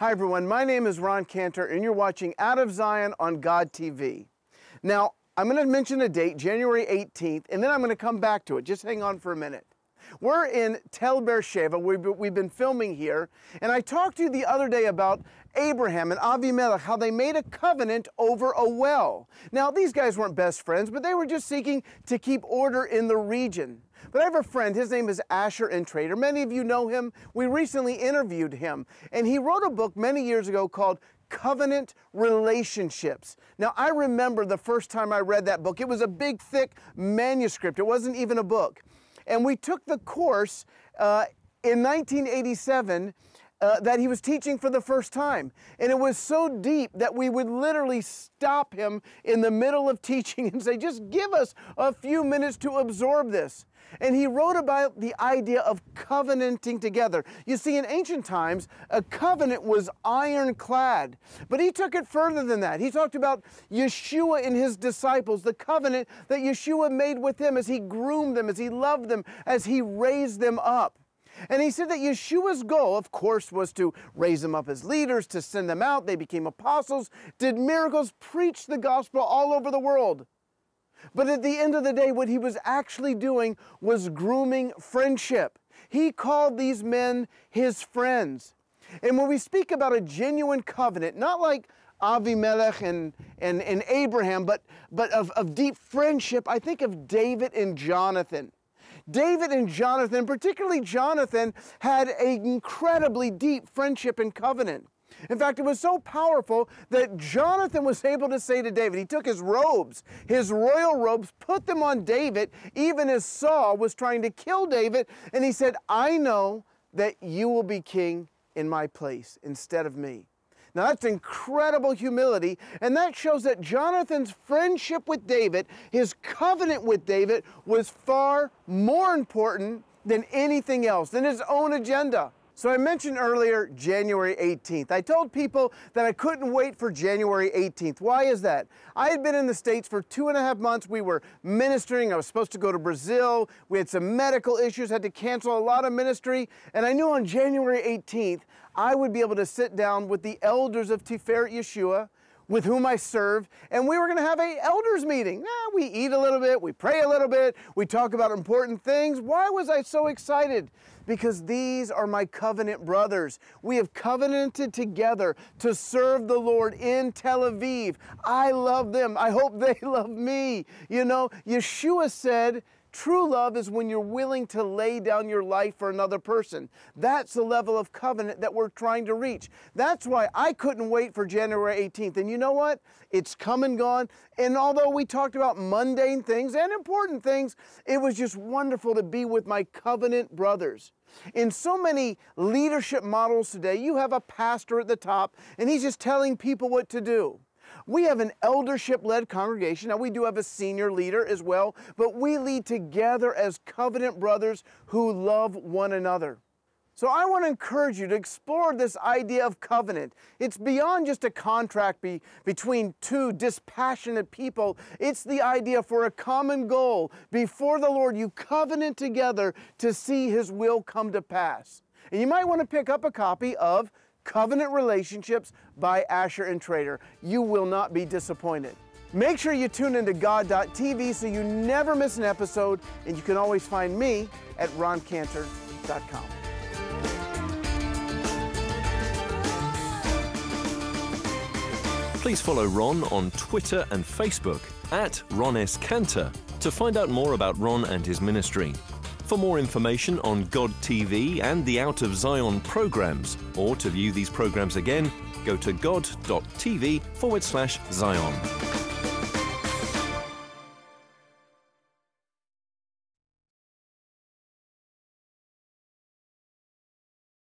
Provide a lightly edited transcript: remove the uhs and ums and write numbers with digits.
Hi everyone, my name is Ron Cantor and you're watching Out of Zion on God TV. Now, I'm going to mention a date, January 18th, and then I'm going to come back to it. Just hang on for a minute. We're in Tel Beersheba. We've been filming here, and I talked to you the other day about Abraham and Avimelech, how they made a covenant over a well. Now, these guys weren't best friends, but they were just seeking to keep order in the region. But I have a friend, his name is Asher Intrater. Many of you know him. We recently interviewed him, and he wrote a book many years ago called Covenant Relationships. Now, I remember the first time I read that book. It was a big, thick manuscript. It wasn't even a book. And we took the course in 1987 that he was teaching for the first time. And it was so deep that we would literally stop him in the middle of teaching and say, just give us a few minutes to absorb this. And he wrote about the idea of covenanting together. You see, in ancient times, a covenant was ironclad. But he took it further than that. He talked about Yeshua and his disciples, the covenant that Yeshua made with them as he groomed them, as he loved them, as he raised them up. And he said that Yeshua's goal, of course, was to raise them up as leaders, to send them out. They became apostles, did miracles, preached the gospel all over the world. But at the end of the day, what he was actually doing was grooming friendship. He called these men his friends. And when we speak about a genuine covenant, not like Avimelech and Abraham, but of deep friendship, I think of David and Jonathan. David and Jonathan, particularly Jonathan, had an incredibly deep friendship and covenant. In fact, it was so powerful that Jonathan was able to say to David, he took his robes, his royal robes, put them on David, even as Saul was trying to kill David, and he said, I know that you will be king in my place instead of me. Now that's incredible humility, and that shows that Jonathan's friendship with David, his covenant with David, was far more important than anything else, than his own agenda. So I mentioned earlier January 18th. I told people that I couldn't wait for January 18th. Why is that? I had been in the States for 2.5 months. We were ministering. I was supposed to go to Brazil. We had some medical issues, had to cancel a lot of ministry. And I knew on January 18th, I would be able to sit down with the elders of Tiferet Yeshua, with whom I serve, and we were going to have an elders meeting. We eat a little bit, we pray a little bit, we talk about important things. Why was I so excited? Because these are my covenant brothers. We have covenanted together to serve the Lord in Tel Aviv. I love them. I hope they love me. You know, Yeshua said, true love is when you're willing to lay down your life for another person. That's the level of covenant that we're trying to reach. That's why I couldn't wait for January 18th. And you know what? It's come and gone. And although we talked about mundane things and important things, it was just wonderful to be with my covenant brothers. In so many leadership models today, you have a pastor at the top, and he's just telling people what to do. We have an eldership-led congregation. Now, we do have a senior leader as well, but we lead together as covenant brothers who love one another. So I want to encourage you to explore this idea of covenant. It's beyond just a contract between two dispassionate people. It's the idea for a common goal. Before the Lord, you covenant together to see His will come to pass. And you might want to pick up a copy of Covenant Relationships by Asher Intrater. You will not be disappointed. Make sure you tune into God.tv so you never miss an episode, and you can always find me at roncantor.com. Please follow Ron on Twitter and Facebook at Ron S. Cantor to find out more about Ron and his ministry. For more information on God TV and the Out of Zion programs, or to view these programs again, go to god.tv/Zion.